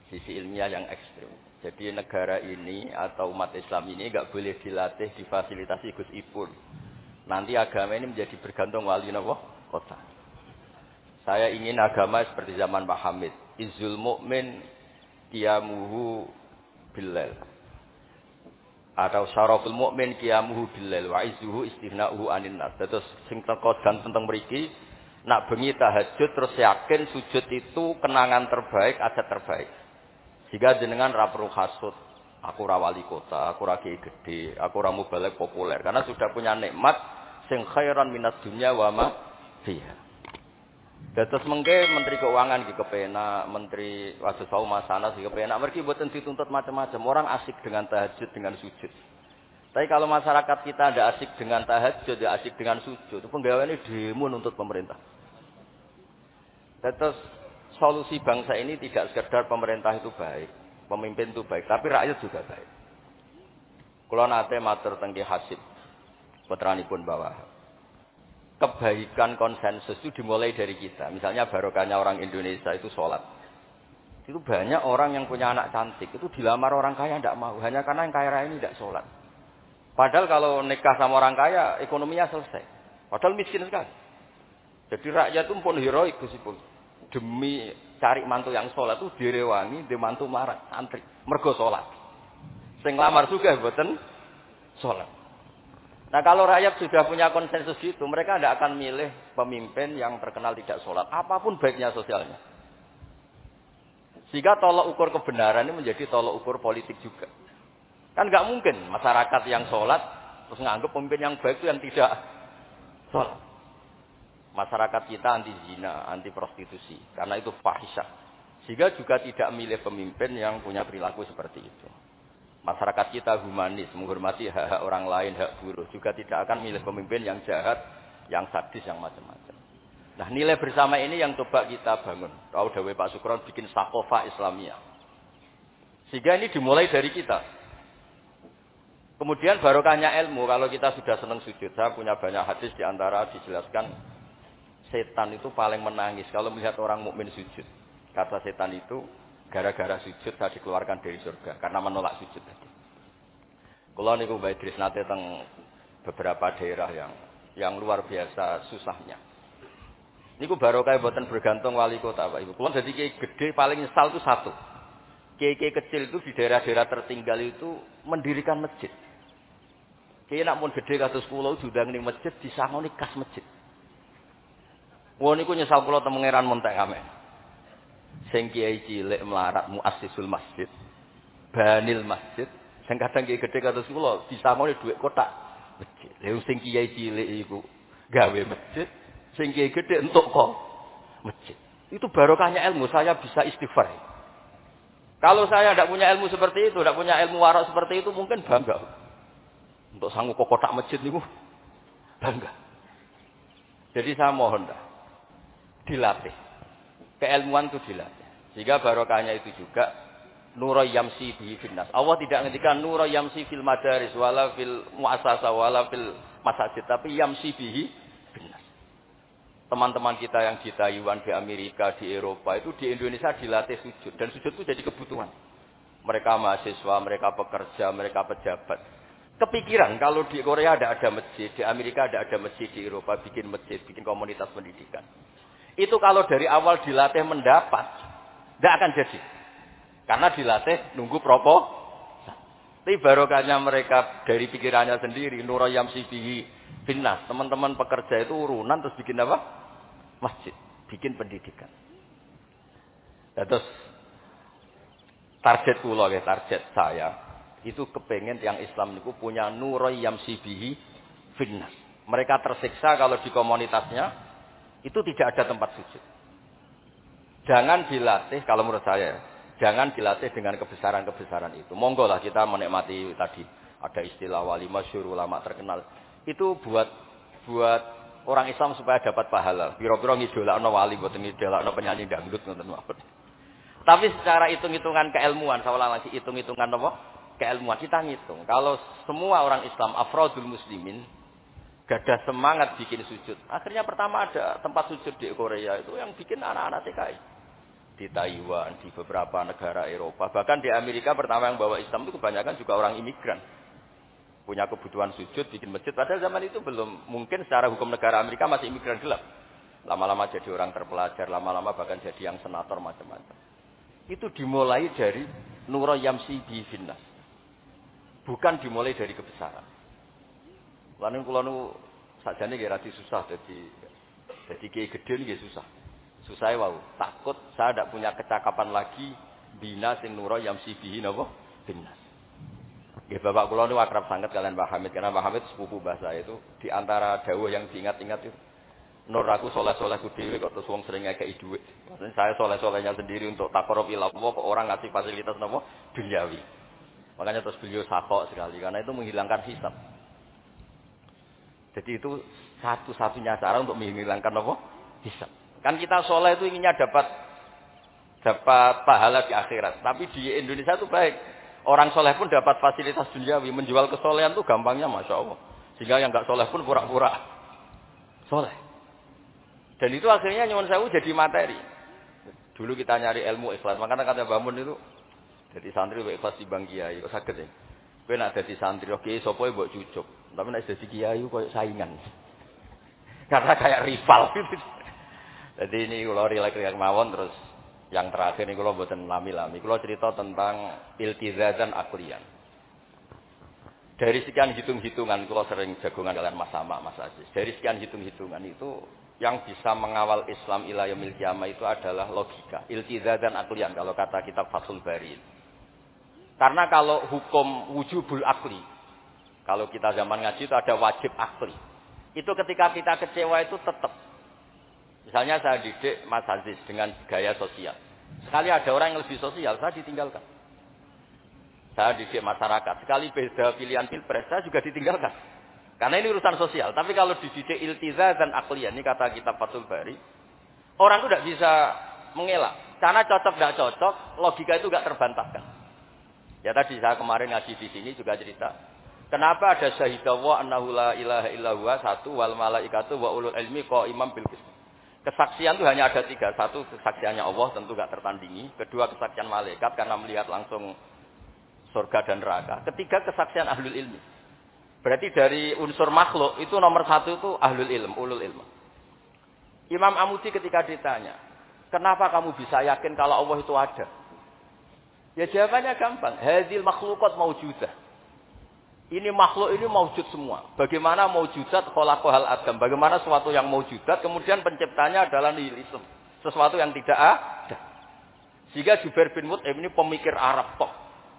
sisi ilmiah yang ekstrim. Jadi negara ini atau umat Islam ini nggak boleh dilatih, difasilitasi Gus Ipul. Nanti agama ini menjadi bergantung wali napa kota. Saya ingin agama seperti zaman Pak Hamid. Izzul mu'min qiyamuhu billail. Atau syaraful mu'min qiyamuhu billail wa izzuhu istighna'uhu 'anil nas. Terus sing teko dan tentang mriki nak bengi tahajud terus yakin sujud itu kenangan terbaik, aset terbaik. Jika jenengan ra perlu hasud, aku ra wali kota, aku ra kiai gede, aku ra mubalek populer karena sudah punya nikmat sing khairan minad dunya wa ma fiha. Dados mengke Menteri Keuangan iki kepenak, Menteri Wassalam Masalah iki kepenak, mergi mboten dituntut macam-macam. Orang asik dengan tahajud, dengan sujud. Tapi kalau masyarakat kita ndak asik dengan tahajud, ndak asik dengan sujud, penggaweane demo nuntut pemerintah. Dados solusi bangsa ini tidak sekedar pemerintah itu baik, pemimpin itu baik, tapi rakyat juga baik. Kula nate matur teng Ki Hasib, putranipun bawah. Kebaikan konsensus itu dimulai dari kita. Misalnya barokahnya orang Indonesia itu sholat. Itu banyak orang yang punya anak cantik. Itu dilamar orang kaya tidak mau. Hanya karena yang kaya raya ini tidak sholat. Padahal kalau nikah sama orang kaya, ekonominya selesai. Padahal miskin sekali. Jadi rakyat itu pun heroik. Demi cari mantu yang sholat itu direwangi, di mantu marah, antri. Mergo sholat. Sing lamar juga boten sholat. Nah kalau rakyat sudah punya konsensus itu, mereka tidak akan milih pemimpin yang terkenal tidak sholat, apapun baiknya sosialnya. Sehingga tolok ukur kebenaran ini menjadi tolok ukur politik juga. Kan nggak mungkin masyarakat yang sholat terus nganggap pemimpin yang baik itu yang tidak sholat. Masyarakat kita anti zina, anti prostitusi, karena itu fahisyah. Sehingga juga tidak milih pemimpin yang punya perilaku seperti itu. Masyarakat kita humanis, menghormati hak-hak orang lain, hak buruh. Juga tidak akan milih pemimpin yang jahat, yang sadis, yang macam-macam. Nah nilai bersama ini yang coba kita bangun. Tahu dawuh Pak Sukron bikin Sakofa Islamiyah. Sehingga ini dimulai dari kita. Kemudian barokahnya ilmu, kalau kita sudah senang sujud. Saya punya banyak hadis diantara dijelaskan. Setan itu paling menangis kalau melihat orang mukmin sujud. Kata setan itu, gara-gara sujud saya dikeluarkan dari surga karena menolak sujud tadi. Kula niku Mbak Idris nate teng beberapa daerah yang luar biasa susahnya. Niku barokah boten bergantung wali kota Pak Ibu. Kula dadi kiai gede paling nyesal itu satu. Kiai-kiai kecil itu di daerah-daerah tertinggal itu mendirikan masjid. Kiai nak mun gede kados kula diundang ning masjid disangoni kas masjid. Wong niku nyesal kula teng Pangeran Montek Amen. Sing kiai cilik melarat muassisul masjid, banil masjid, sing kadang kiai gede kados kula disangoni dhuwit kotak masjid. Lha sing kiai cilik iku gawe masjid, sing kiai gede entuk kok masjid. Itu barokahnya ilmu, saya bisa istighfar. Kalau saya tidak punya ilmu seperti itu, tidak punya ilmu warak seperti itu, mungkin bangga. Untuk sanggup kok kotak masjid niku bangga. Jadi saya mohon dah dilatih. Keilmuan itu dilatih. Sehingga barokahnya itu juga nura yamsi bihi finnas. Allah tidak ngendikan nura yamsi fil madaris wala fil muassasah wala fil masajid, tapi yamsi bihi finnas. Teman-teman kita yang di Taiwan, di Amerika, di Eropa itu di Indonesia dilatih sujud dan sujud itu jadi kebutuhan. Mereka mahasiswa, mereka pekerja, mereka pejabat. Kepikiran kalau di Korea ada masjid, di Amerika ada masjid, di Eropa bikin masjid, bikin komunitas pendidikan. Itu kalau dari awal dilatih mendapat, tidak akan jadi. Karena dilatih nunggu propo. Tapi barokahnya mereka dari pikirannya sendiri, nura yamsi bihi finnas. Teman-teman pekerja itu urunan terus bikin apa? Masjid, bikin pendidikan. Ya, terus target kula, target saya itu kepengen yang Islam itu punya nura yamsi bihi finnas. Mereka tersiksa kalau di komunitasnya itu tidak ada tempat sujud. Jangan dilatih, kalau menurut saya, jangan dilatih dengan kebesaran-kebesaran itu. Monggo lah kita menikmati tadi. Ada istilah wali masyhur, ulama terkenal. Itu buat orang Islam supaya dapat pahala. Biro-biro ngidolakno wali, boten ngidolakno penyanyi dangdut ngoten mawon. Tapi secara hitung-hitungan keilmuan, saya ulang lagi hitung-hitungan apa? Keilmuan kita ngitung. Kalau semua orang Islam afrodul muslimin gadah semangat bikin sujud. Akhirnya pertama ada tempat sujud di Korea itu yang bikin anak-anak TKI. di Taiwan, di beberapa negara Eropa. Bahkan di Amerika pertama yang bawa Islam itu kebanyakan juga orang imigran. Punya kebutuhan sujud, bikin masjid. Padahal zaman itu belum. Mungkin secara hukum negara Amerika masih imigran gelap. Lama-lama jadi orang terpelajar, lama-lama bahkan jadi yang senator macam-macam. Itu dimulai dari Nuro Yamsi bi Finnas. Bukan dimulai dari kebesaran. Lalu kalau sajane nggih radi susah jadi kiai gede nggih susah. Susah wau, takut saya tidak punya kecakapan lagi bina sing nuro yang sibihi napa binas. Nggih bapak kula niku akrab sangat kalian Pak Hamid karena Pak Hamid sepupu mbah saya itu di antara dawuh yang diingat-ingat itu nur aku soleh-solehku dhewe kok terus wong sering ngekeki dhuwit. Maksudnya saya soleh-solehnya sendiri untuk takarrub ila Allah kok orang ngasih fasilitas napa duniawi. Makanya terus beliau sakok sekali karena itu menghilangkan hisab. Jadi itu satu-satunya cara untuk menghilangkan apa? Hisab. Kan kita soleh itu inginnya dapat pahala di akhirat. Tapi di Indonesia itu baik. Orang soleh pun dapat fasilitas duniawi. Menjual kesolehan itu gampangnya Masya Allah. Sehingga yang nggak soleh pun pura-pura soleh. Dan itu akhirnya nyuwun sewu jadi materi. Dulu kita nyari ilmu ikhlas. Makanya kata Bamun itu jadi santri ikhlas di Bang Kiai. Kok sakit ya? Kowe nak dadi santri oke sapa mbok cucuk. Tapi nek dadi kiai koyo saingan. Karena kayak rival gitu. Jadi ini kalau rileks mawon terus yang terakhir ini kalau buatan lami-lami. Kalau cerita tentang iltizazan aklian. Dari sekian hitung-hitungan, kalau sering jagongan kalian Mas Sama, Mas Aziz. Dari sekian hitung-hitungan itu yang bisa mengawal Islam ila yaumil qiyamah itu adalah logika. Iltizazan aklian kalau kata kitab Fathul Bari. Karena kalau hukum wujubul akli, kalau kita zaman ngaji itu ada wajib akli. Itu ketika kita kecewa itu tetap. Misalnya saya didik Mas Aziz dengan gaya sosial. Sekali ada orang yang lebih sosial, saya ditinggalkan. Saya didik masyarakat. Sekali beda pilihan pilpres, saya juga ditinggalkan. Karena ini urusan sosial. Tapi kalau dididik iltizazan akliyah, ini kata kitab Fathul Bari, orang itu tidak bisa mengelak. Karena cocok tidak cocok, logika itu tidak terbantahkan. Ya tadi saya kemarin ngaji di sini juga cerita. Kenapa ada syahidallah annahu la ilaha illa huwa satu wal malaikatu wa ulul ilmi qaiman bil qist. Kesaksian itu hanya ada 3. Satu, kesaksiannya Allah tentu gak tertandingi. Kedua, kesaksian malaikat karena melihat langsung surga dan neraka. Ketiga, kesaksian ahlul ilmi. Berarti dari unsur makhluk itu nomor 1 itu ahlul ilm, ulul ilm. Imam Amudi ketika ditanya, kenapa kamu bisa yakin kalau Allah itu ada? Ya jawabannya gampang. Hadzil makhluqat maujudah. Ini makhluk ini maujud semua. Bagaimana maujudat khalaqahal adam. Bagaimana sesuatu yang maujudat kemudian penciptanya adalah nihilisme. Sesuatu yang tidak ada. Sehingga Jubair bin Mut'im ini pemikir Arab toh.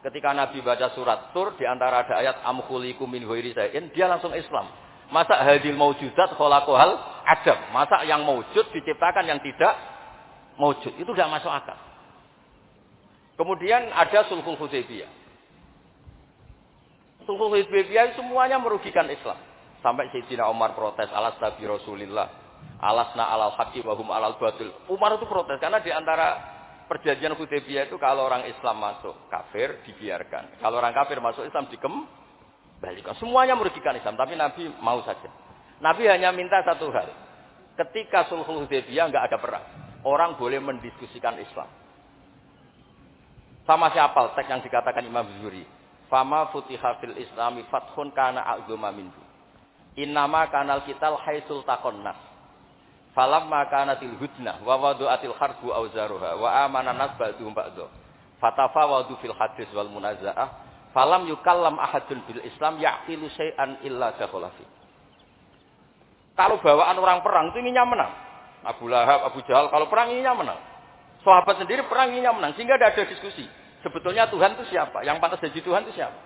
Ketika Nabi baca surat Tur di antara ada ayat am khuliqu min ghairi syai'in, dia langsung Islam. Masa hadil maujudat khalaqahal adam. Masa yang maujud diciptakan yang tidak maujud. Itu tidak masuk akal. Kemudian ada sulhul Hudaybiyah. Sulhul Hudaybiyah semuanya merugikan Islam. Sampai Sayyidina Umar protes, alasna bi Rasulillah, alasna alal haqqi wa hum alal batil. Umar itu protes karena di antara perjanjian Hudaybiyah itu kalau orang Islam masuk kafir dibiarkan. Kalau orang kafir masuk Islam dikembalikan. Semuanya merugikan Islam, tapi Nabi mau saja. Nabi hanya minta satu hal. Ketika Sulhul Hudaybiyah enggak ada perang, orang boleh mendiskusikan Islam. Sama siapa teks yang dikatakan Imam Zuhri? Fama futiha fil islami fathun kana a'zuma minhu. Innama kanal kital haitsul taqonnas. Falamma kanatil hudnah wa wadu'atil harbu auzaruha wa amana nas ba'dhum ba'dha. Fatafawadu fil hadis wal munazaah. Falam yukallam ahadun bil Islam ya'qilu syai'an illa dakhala fi. Kalau bawaan orang perang itu inginnya menang. Abu Lahab, Abu Jahal kalau perang inginnya menang. Sahabat sendiri perang inginnya menang sehingga tidak ada diskusi. Sebetulnya Tuhan itu siapa? Yang pantas jadi Tuhan itu siapa?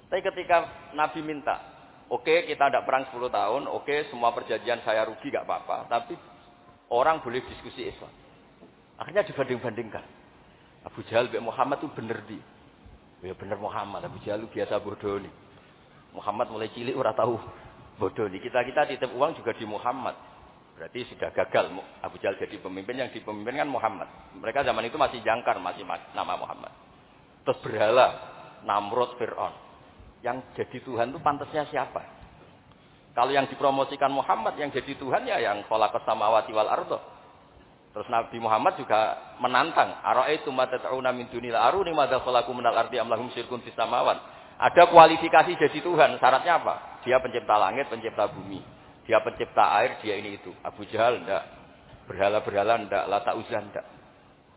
Tapi ketika Nabi minta, oke, kita tidak perang 10 tahun, oke, semua perjanjian saya rugi, gak apa-apa. Tapi orang boleh diskusi Islam. Akhirnya dibanding-bandingkan. Abu Jahal bin Muhammad itu benar di. Ya benar Muhammad. Abu Jahal itu biasa bodoh nih. Muhammad mulai cilik ora tahu bodoh nih. Kita titip uang juga di Muhammad. Berarti sudah gagal Abu Jahal jadi pemimpin, yang dipemimpinkan Muhammad. Mereka zaman itu masih jangkar, masih nama Muhammad. Terus berhala, Namrud, Fir'aun. Yang jadi Tuhan itu pantasnya siapa? Kalau yang dipromosikan Muhammad, yang jadi Tuhan ya yang khalaqas samawati wal ardh. Terus Nabi Muhammad juga menantang, ara'aitum ma tad'una min dunil aruni madza khalaqu minal ardi am lahum syirkun fis samawat. Ada kualifikasi jadi Tuhan, syaratnya apa? Dia pencipta langit, pencipta bumi. Dia pencipta air, dia ini itu. Abu Jahal enggak, berhala-berhala enggak, Lata Uzza enggak.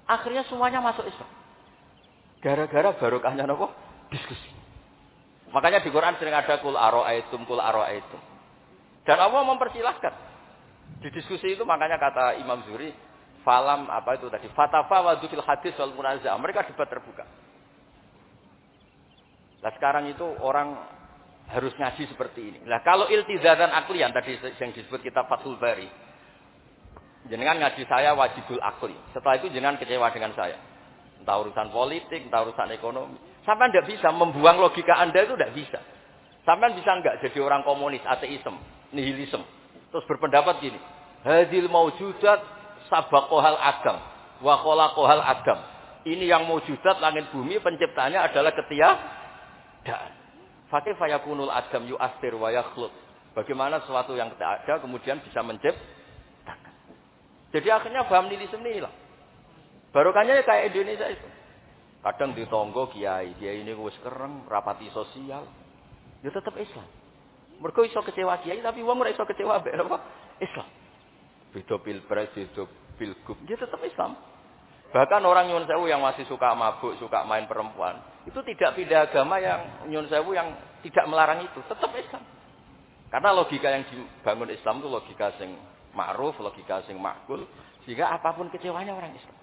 Akhirnya semuanya masuk Islam. Gara-gara barokahnya apa? Diskusi. Makanya di Quran sering ada kul ara'aitum. Dan Allah mempersilahkan. Di diskusi itu makanya kata Imam Zuhri, falam apa itu tadi? Fatafa wa dzul hadis wal munazah. Mereka debat terbuka. Nah sekarang itu orang harus ngaji seperti ini. Nah kalau iltizatan aklian tadi yang disebut kitab Fathul Bari. Jenengan ngaji saya wajibul akli. Setelah itu jenengan kecewa dengan saya. Entah urusan politik, entah urusan ekonomi. Sampai tidak bisa membuang logika Anda itu tidak bisa. Sampai bisa enggak jadi orang komunis, ateisme, nihilisme. Terus berpendapat gini. Hadil maujudat sabaqohal adam. Wa khalaqohal adam. Ini yang maujudat langit bumi penciptanya adalah ketiadaan. Fakih fayakunul adam yu'astir wa yakhluq. Bagaimana sesuatu yang tidak ada kemudian bisa menciptakan. Jadi akhirnya paham nihilisme ini lah. Barokahnya kayak Indonesia itu. Kadang di tonggo kiai ini wis kereng, rapati sosial. Ya tetap Islam. Mergo iso kecewa kiai tapi wong ora iso kecewa mbek apa? Islam. Beda pilpres, beda pilgub, dia tetap Islam. Bahkan orang nyun sewu yang masih suka mabuk, suka main perempuan, itu tidak pindah agama yang nyun sewu yang tidak melarang itu, tetap Islam. Karena logika yang dibangun Islam itu logika sing ma'ruf, logika sing makul, sehingga apapun kecewanya orang Islam.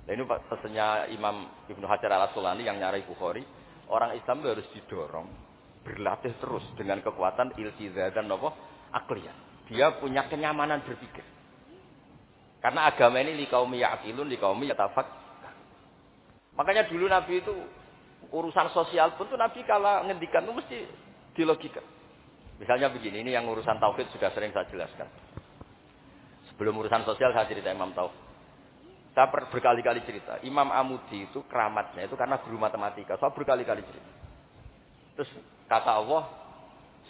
Nah ini pesannya Imam Ibnu Hajar al-Asqalani yang nyarai Bukhari, orang Islam itu harus didorong, berlatih terus dengan kekuatan iltizatan akliyah. Dia punya kenyamanan berpikir. Karena agama ini liqaumi ya'qilun, liqaumi yatafak. Makanya dulu Nabi itu urusan sosial pun tuh Nabi kalau ngendikan itu mesti dilogika. Misalnya begini, ini yang urusan tauhid sudah sering saya jelaskan. Sebelum urusan sosial saya cerita Imam Tauhid. Saya berkali-kali cerita, Imam Amudi itu keramatnya itu karena guru matematika. Saya berkali-kali cerita. Terus kata Allah,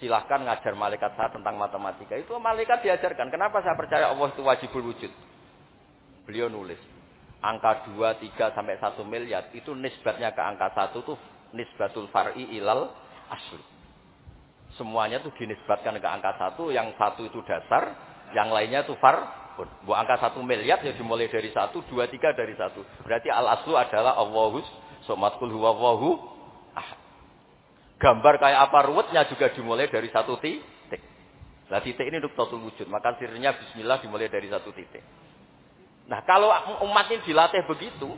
silahkan ngajar malaikat saya tentang matematika. Itu malaikat diajarkan. Kenapa saya percaya Allah itu wajibul wujud? Beliau nulis, angka 2, 3, sampai 1 miliar, itu nisbatnya ke angka 1 itu nisbatul far'i ilal asli. Semuanya itu dinisbatkan ke angka 1, yang 1 itu dasar, yang lainnya itu far. Bu angka 1 miliar ya dimulai dari 1, 2, 3 dari 1. Berarti al-aslu adalah Allahus, somatkul huwallahu ahad. Gambar kayak apa ruwetnya juga dimulai dari 1 titik. Nah titik ini nuktatul wujud. Maka sirnya bismillah dimulai dari 1 titik. Nah kalau umat ini dilatih begitu,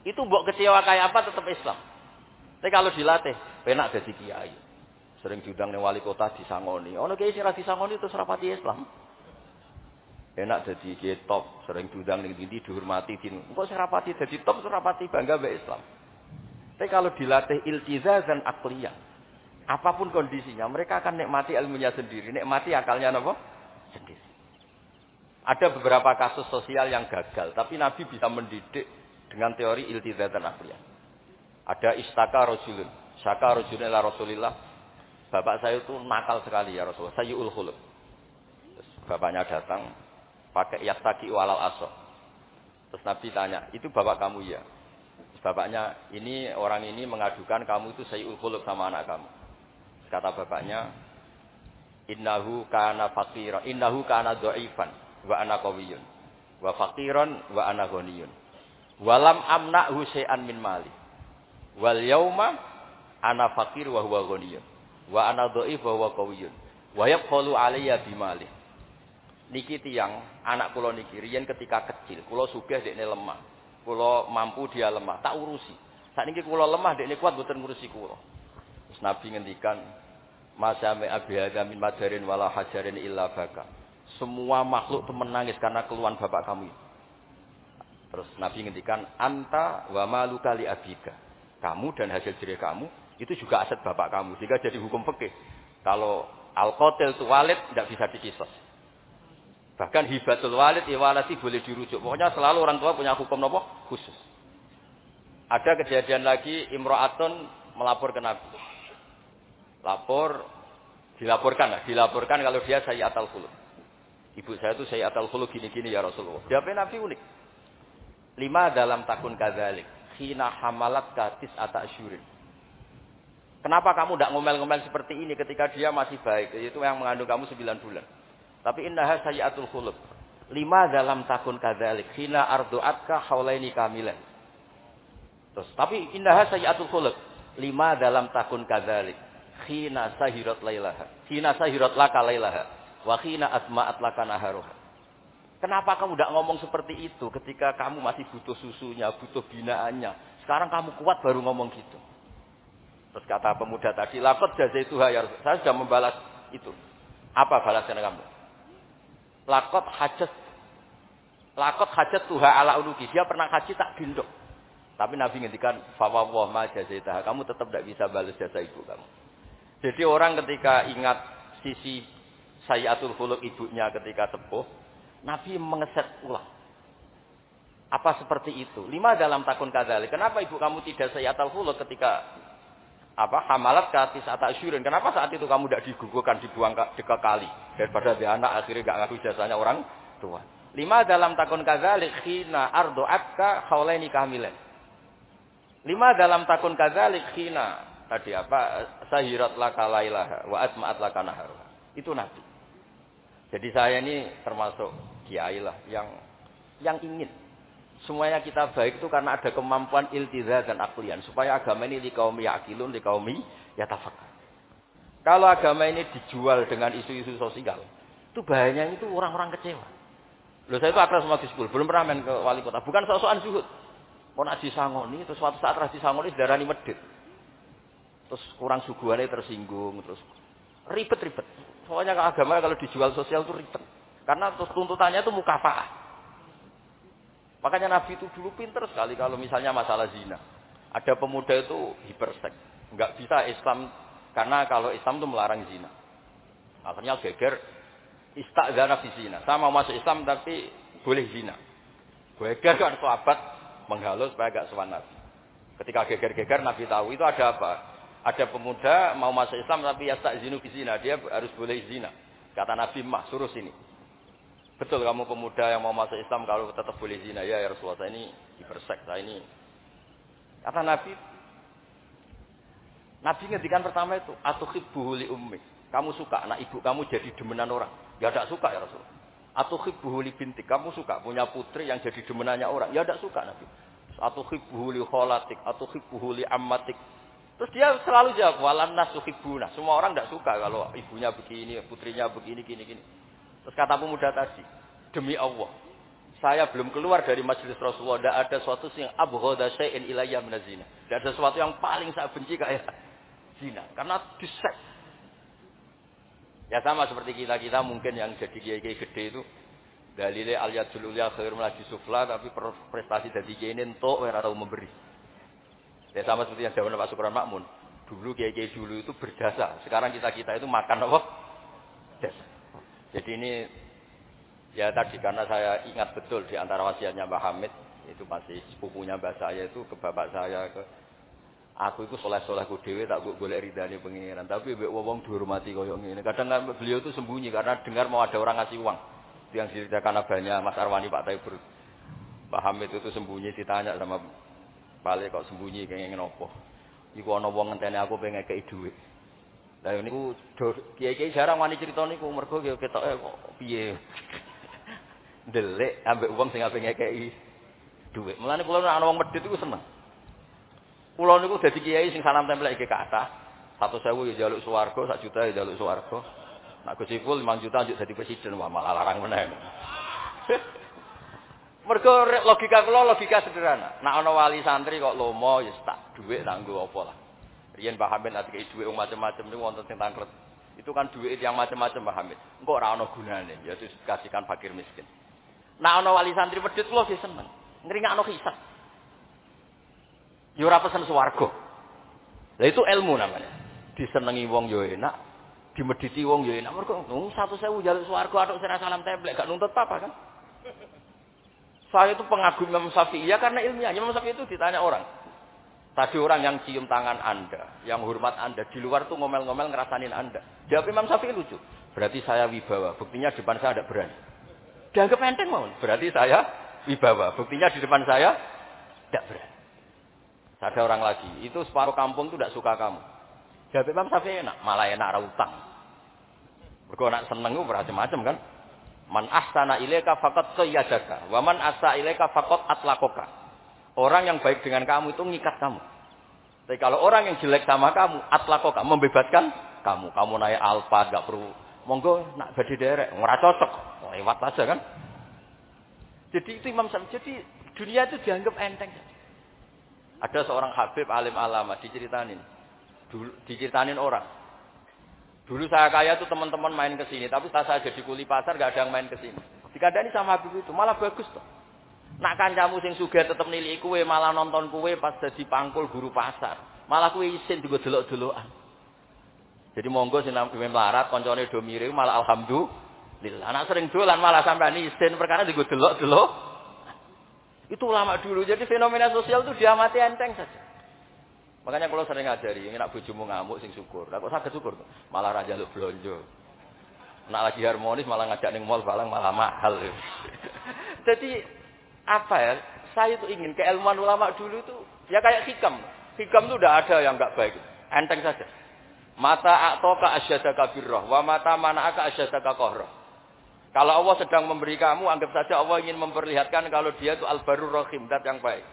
itu mbok kecewa kayak apa tetap Islam. Tapi kalau dilatih, enak jadi kiai. Sering diundang ning wali kota disangoni. Ono kiai sing ra disangoni terus rapati Islam. Enak jadi kiai top, sering diundang ning ndi dihormati din. Engko sing rapati dadi top terus rapati bangga mbek Islam. Tapi kalau dilatih iltizazan akliyah, apapun kondisinya, mereka akan nikmati ilmunya sendiri, nikmati akalnya apa? Sendiri. Ada beberapa kasus sosial yang gagal, tapi Nabi bisa mendidik dengan teori iltizazan akliyah. Ada istaka rajulun, syaka rajulun ila Rasulillah. Bapak saya itu nakal sekali ya Rasulullah, sayyul khuluq. Terus bapaknya datang pakai yastaki walal asr. Terus Nabi tanya, "Itu bapak kamu ya?" Bapaknya, ini orang ini mengadukan kamu itu sayyul khuluq sama anak kamu. Kata bapaknya, innahu kana faqiran, innahu kana dhaifan wa ana qawiyyun. Wa faqiran wa ana ghaniyun. Walam amna'hu syai'an min mali. Wal yauma ana faqir wa huwa ghaniyun. Wa ana dhaif wa huwa qawiyyun. Wa yaqulu alayya bimali. Niki tiyang anak kula niki riyen ketika kecil, kula sugih dekne lemah. Kula mampu dia lemah, tak urusi. Sakniki kula lemah, dekne kuat mboten ngurusi kula. Terus Nabi ngendikan, "Masami abi hadza min madarin wala hajarin illa baka." Semua makhluk itu menangis karena keluhan bapak kamu. Terus Nabi ngendikan, "Anta wa maluka li abika." Kamu dan hasil jerih kamu itu juga aset bapak kamu. Sehingga jadi hukum fikih. Kalau al-qatil tu walid tidak bisa dikisos. Bahkan hibatul walid iwalati boleh dirujuk. Pokoknya selalu orang tua punya hukum apa? Khusus. Ada kejadian lagi imra'atun melapor ke Nabi. Dilaporkan kalau dia sayyatul khuluq. Ibu saya itu sayyatul khuluq gini-gini ya Rasulullah. Jawabnya Nabi unik. 5 dalam takun kadzalik. Khina hamalat katis ata asyurin. Kenapa kamu tidak ngomel-ngomel seperti ini ketika dia masih baik? Itu yang mengandung kamu 9 bulan. Tapi innaha sayyatul khuluq. 5 dalam takun kadzalik. Khina ardu'atka haulaini kamilan. Terus, tapi indaha sayyatul khuluq. 5 dalam takun kadzalik. Khina sahirat lailaha. Khina sahirat laka lailaha. Wa khina asma'at laka naharuha. Kenapa kamu tidak ngomong seperti itu ketika kamu masih butuh susunya, butuh binaannya. Sekarang kamu kuat baru ngomong gitu. Terus kata pemuda tadi, laqad jazaituha ya Rasul. Saya sudah membalas itu. Apa balasan kamu? Laqad hajat tuha ala unuki. Dia pernah haji tak gendong. Tapi Nabi ngendikan, fawwah ma jazaitaha. Kamu tetap tidak bisa balas jasa ibu kamu. Jadi orang ketika ingat sisi sayyatul khuluq ibunya ketika sepuh, Nabi mengeset ulang. Apa seperti itu? 5 dalam takun kadzalik. Kenapa ibu kamu tidak sayyatul khuluq ketika hamalat katis ata asyurin? Kenapa saat itu kamu tidak digugurkan, dibuang ke kali daripada dia anak akhirnya enggak ngaku jasanya orang tua? 5 dalam takun kadzalik khina ardu'atka haulaini kamilan. 5 dalam takun kadzalik khina tadi sahirat laka lailaha wa asma'at laka naharuha. Itu Nabi. Jadi saya ini termasuk kiai lah yang ingin semuanya kita baik itu karena ada kemampuan iltiza dan aklian supaya agama ini liqaumi yaqilun liqaumi yatafakkarun. Kalau agama ini dijual dengan isu-isu sosial, itu bahayanya itu orang-orang kecewa. Loh, saya itu akrab sama Gus Dur, belum pernah main ke wali kota. Bukan soal zuhud. Mau nak disangoni, terus suatu saat ras disangoni darani medhit. Terus kurang suguhannya tersinggung, terus ribet-ribet. Soalnya agama kalau dijual sosial itu ribet. Karena tuntutannya itu mukafaah. Makanya Nabi itu dulu pinter sekali kalau misalnya masalah zina. Ada pemuda itu hiperseks. Enggak bisa Islam, karena kalau Islam itu melarang zina. Akhirnya geger, istadzana fi zina. Saya mau masuk Islam tapi boleh zina. Geger kan sahabat menghalau supaya agak sowan Nabi. Ketika geger-geger Nabi tahu itu ada apa? Ada pemuda mau masuk Islam tapi yastazinu fi zina, dia harus boleh zina. Kata Nabi, "Mah, suruh sini." Betul kamu pemuda yang mau masuk Islam kalau tetap boleh zina? Ya Rasulullah, saya ini hiperseks, saya ini. Kata Nabi ngendikan pertama itu, "Atuhibbuhu li ummik." Kamu suka anak ibu kamu jadi demenan orang? Ya tidak suka ya Rasul. Atuhibbuhu li bintik. Kamu suka punya putri yang jadi demenannya orang? Ya tidak suka Nabi. Atuhibbuhu li kholatik, atuhibbuhu li ammatik. Terus dia selalu jawab, walan nasuhibbuna. Semua orang tidak suka kalau ibunya begini, putrinya begini, gini. Terus kata pemuda tadi, demi Allah, saya belum keluar dari majelis Rasulullah, tidak ada sesuatu yang abghada syai'in ilayya min zina. Tidak ada sesuatu yang paling saya benci kayak zina, karena disek. Ya sama seperti kita mungkin yang jadi kiai-kiai gede itu, dalile al-yadul ulya khairul minal sufla, tapi prestasi dari kiai ini entuk ora tau memberi. Ya sama seperti yang dawuh Pak Sukron Makmun. Dulu kiai-kiai dulu itu berdasa. Sekarang kita itu makan apa? Jasa. Jadi ini ya tadi karena saya ingat betul di antara wasiatnya Mbah Hamid itu masih sepupunya mbah saya itu ke bapak saya ke aku itu soleh-solehku dhewe tak golek ridane pengiran. Tapi mbek wong dihormati koyo ngene. Kadang kan beliau itu sembunyi karena dengar mau ada orang ngasih uang. Itu yang diceritakan abahnya Mas Arwani Pak Taibur. Mbah Hamid itu sembunyi ditanya sama Balik kok sembunyi kenging nopo. Iku ana wong ngenteni aku pengen ngekeki dhuwit. Lah niku kiai-kiai jarang wani crita niku mergo ketoke kok piye. Ndelik ambek wong sing ape ngekeki dhuwit. Mulane kula nek ana wong medhit iku seneng. Kula niku dadi kiai sing salam tempel iki kathah. 100.000 ya njaluk swarga, 1 juta ya njaluk swarga. Nek Gus Ipul 5 juta njuk dadi presiden wah malah larang meneh. Mergo logika kula logika sederhana. Nek ana wali santri kok lomo ya tak dhuwit tak nggo apa lah. Riyen Mbah Hamid nek dikei dhuwit macam-macam niku wonten sing tanglet. Itu kan dhuwit yang macam-macam Mbah Hamid. Engko ora ana gunane, ya dikasihkan fakir miskin. Nek ana wali santri medhit kula nggih seneng. Ngringakno kisah. Ya ora pesen swarga. Lah itu ilmu namanya. Disenengi wong ya enak, dimedhiti wong ya enak. Mergo 100.000 njaluk swarga atok sira salam templek gak nuntut apa kan? Saya itu pengagum Imam Syafi'i ya karena ilmiah. Imam Syafi'i itu ditanya orang. Tadi orang yang cium tangan Anda, yang hormat Anda, di luar tuh ngomel-ngomel ngerasanin Anda. Jawab Imam Syafi'i lucu. Berarti saya wibawa, buktinya depan saya ada berani. Dianggap enteng mau. Berarti saya wibawa. Buktinya di depan saya tidak berani. Ada orang lagi, itu separuh kampung itu tidak suka kamu. Jawab Imam Syafi'i enak, malah enak ra utang. Mergo nak seneng ku macam-macam kan. Man ahsana ilaika faqad qayyadaka, wa man asa ilaika faqad atlaqaka. Orang yang baik dengan kamu itu ngikat kamu. Tapi kalau orang yang jelek sama kamu, atlaqaka, membebaskan kamu. Kamu naik Alfa enggak perlu. Monggo nak badhe derek, ora cocok. Lewat aja kan. Jadi itu Imam Syafi'i. Jadi dunia itu dianggap enteng. Ada seorang habib alim alama diceritain orang. Dulu saya kaya tuh teman-teman main ke sini, tapi setelah saya jadi kuli pasar gak ada yang main ke sini. Dikandani sama habib itu malah bagus toh. Nak kancamu sing sugih tetep niliki kowe, malah nonton kowe pas dadi pangkul guru pasar. Malah kowe isin digo delok-delokan. Jadi monggo sing nang melarat kancane do mirip malah alhamdulillah. Anak sering dolan malah sampean isin perkara digo delok-delok. Itu ulama dulu. Jadi fenomena sosial itu diamati enteng saja. Makanya kalau sering ngajari, ingin nak bojomu ngamuk sing syukur. Lah kok saged syukur tuh? Malah ra njaluk blonjo. Nak lagi harmonis malah ngajak ning mall balang malah mahal. Jadi apa ya? Saya itu ingin keilmuan ulama dulu itu ya kayak hikam. Hikam itu udah ada yang enggak baik. Enteng saja. Mata a'taka asyadaka birrah wa mata mana'aka asyadaka qahrah. Kalau Allah sedang memberi kamu, anggap saja Allah ingin memperlihatkan kalau dia itu al-barur rahim, zat yang baik.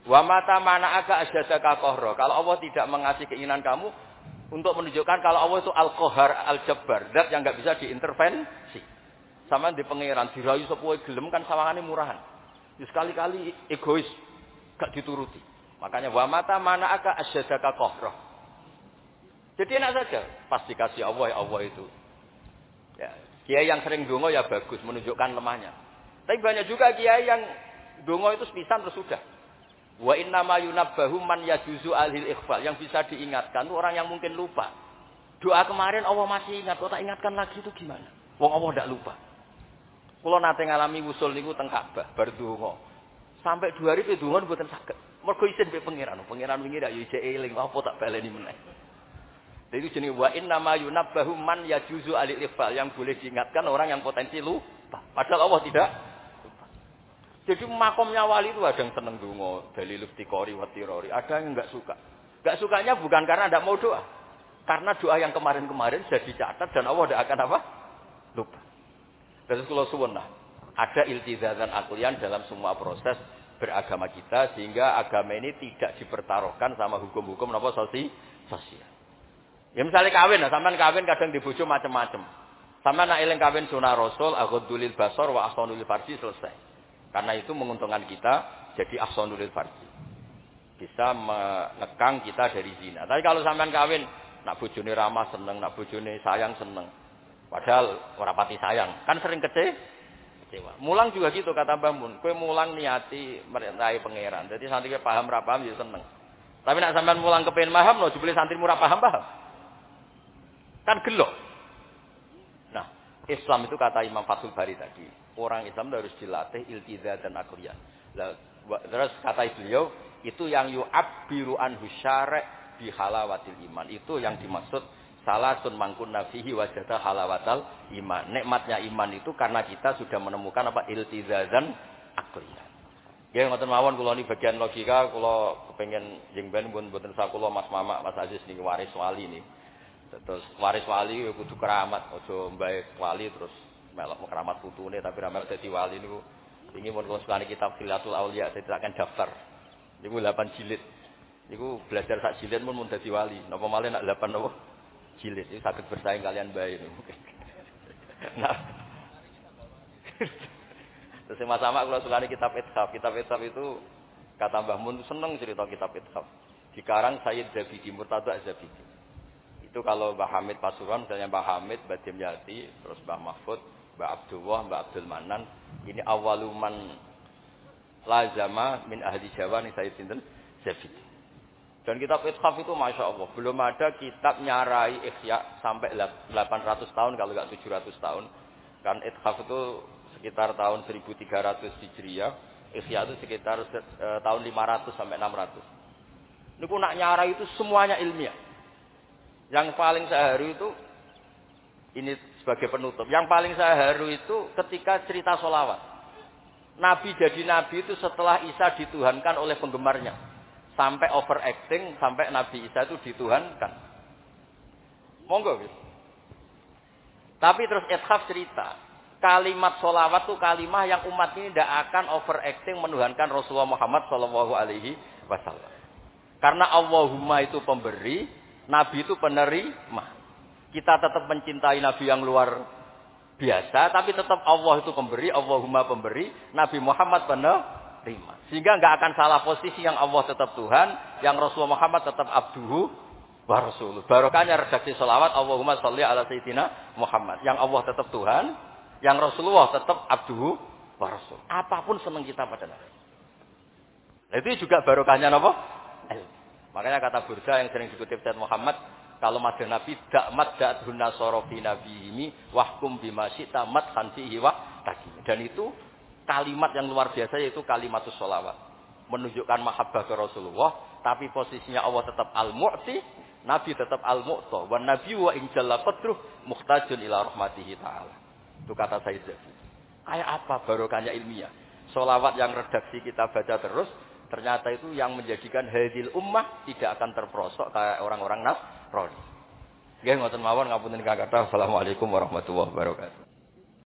Wa mata mana'aka asyadaka qahra. Kalau Allah tidak mengasih keinginan kamu untuk menunjukkan kalau Allah itu al-qahar, al-jabbar, zat yang enggak bisa diintervensi. Sama di pangeran dirayu sepuhe gelem kan sawangane murahan. Sekali-kali egois, gak dituruti. Makanya wa mata mana'aka asyadaka qahra. Jadi enak saja, pasti kasih Allah ya Allah itu. Ya. Kiai yang sering dongo ya bagus, menunjukkan lemahnya. Tapi banyak juga kiai yang dongo itu sepisan terus sudah. Wa innama yunabbahu man yajuzu alil ikhfal. Yang bisa diingatkan itu orang yang mungkin lupa. Doa kemarin Allah masih ingat, kok tak ingatkan lagi itu gimana? Wong Allah tidak lupa. Kula nate ngalami wusul niku teng Ka'bah bar donga. Sampai 2 hari pe donga mboten saged. Mergo isin pe pangeran. Pangeran wingi ndak yo isih eling apa tak baleni meneh. Jadi jenis wa inna ma yunabbahu man yajuzu alil ikhfal, yang boleh diingatkan orang yang potensi lupa. Padahal Allah tidak lupa. Jadi makomnya wali itu ada yang seneng donga, dalil iftiqori wa tirori, ada yang enggak suka. Enggak sukanya bukan karena enggak mau doa. Karena doa yang kemarin-kemarin sudah dicatat dan Allah tidak akan apa? Lupa. Terus kalau suwun ada iltizazan aklian dalam semua proses beragama kita sehingga agama ini tidak dipertaruhkan sama hukum-hukum apa sosial. Ya misalnya kawin, sampean kawin kadang dibojo macam-macam. Sampean nak eling kawin sunah Rasul, aghdulil basar wa ahsanul farji selesai. Karena itu menguntungkan kita jadi ahsanul farji. Bisa mengekang kita dari zina. Tapi kalau sampean kawin nak bojone ramah seneng, nak bojone sayang seneng. Padahal ora pati sayang, kan sering kecewa. Mulang juga gitu kata Mbah Mun, kowe mulang niati merintahi pangeran. Jadi santri paham ra paham ya seneng. Tapi nak sampean mulang kepen paham lho, jebule santri ora paham. Kan gelok. Nah, Islam itu kata Imam Fathul Bari tadi, orang Islam harus dilatih iltiza dan akliyah. Terus kata beliau, itu yang yu'abbiru anhu syara' bi halawatil iman. Itu yang dimaksud salasun mangkun nafihi wajada halawatal iman. Nikmatnya iman itu karena kita sudah menemukan apa iltiza dan akliyah. Ya ngoten mawon kula niki bagian logika kula kepengin jengben mboten sak kula Mas Mamak Mas Aziz niki waris wali niki. Terus waris wali kudu keramat, aja mbae wali terus melok keramat putune tapi ra melok dadi wali niku. Wingi mun kula sekali kitab Khilatul Auliya diteraken daftar. Niku 8 jilid. Niku belajar sak jilid mun dadi wali. Napa malih nak 8 napa? Jilid. Iki saged bersaing kalian bae niku. Nah. Terus sama-sama kula sekali kitab Ithaf. Kitab Ithaf itu kata Mbah Mun seneng cerita kitab Ithaf. Dikarang Sayyid Zabidi Murtada Zabidi. Itu kalau Mbah Hamid Pasuruan, misalnya Mbah Hamid, Mbah Dimyati, terus Mbah Mahfud, Mbah Abdullah, Mbah Abdul Manan, ini awaluman lazama min ahli Jawa nih saya sinten Zabidi. Dan kitab Ithaf itu Masya Allah, belum ada kitab nyarai Ihya sampai 800 tahun kalau nggak 700 tahun. Kan Ithaf itu sekitar tahun 1300 Hijriah, Ihya itu sekitar tahun 500 sampai 600. Ini nak nyarai itu semuanya ilmiah. Yang paling sehari itu ini sebagai penutup. Yang paling saya haru itu ketika cerita sholawat. Nabi jadi nabi itu setelah Isa dituhankan oleh penggemarnya. Sampai overacting, sampai Nabi Isa itu dituhankan. Monggo gitu. Tapi terus Ithaf cerita, kalimat sholawat itu kalimah yang umat ini tidak akan overacting menuhankan Rasulullah Muhammad Shallallahu Alaihi Wasallam. Karena Allahumma itu pemberi, Nabi itu penerima. Kita tetap mencintai Nabi yang luar biasa, tapi tetap Allah itu pemberi, Allahumma pemberi, Nabi Muhammad penerima. Sehingga nggak akan salah posisi, yang Allah tetap Tuhan, yang Rasulullah Muhammad tetap abduhu wa rasuluh. Barokahnya redaksi sholawat, Allahumma sholli ala sayyidina Muhammad. Yang Allah tetap Tuhan, yang Rasulullah tetap abduhu wa rasul. Apapun senang kita pada Nabi. Itu juga barokahnya apa? Makanya kata Burda yang sering dikutip Sayyid Muhammad, kalau mada Nabi dakmat da'adhun nasorofi nabihimi wahkum bima syi'ta madhan fihi wa takim. Dan itu kalimat yang luar biasa, yaitu kalimatus sholawat. Menunjukkan mahabbah ke Rasulullah, tapi posisinya Allah tetap al-mu'ti, Nabi tetap al-mu'ta. Wa nabi wa injalla qadruh muhtajun ila rahmatihi ta'ala. Itu kata Sayyid Zafi. Kayak apa barokahnya ilmiah? Sholawat yang redaksi kita baca terus, ternyata itu yang menjadikan hadil ummah tidak akan terperosok kayak orang-orang Nasrani. Nggih ngoten mawon, ngapunten kakak. Assalamualaikum warahmatullahi wabarakatuh.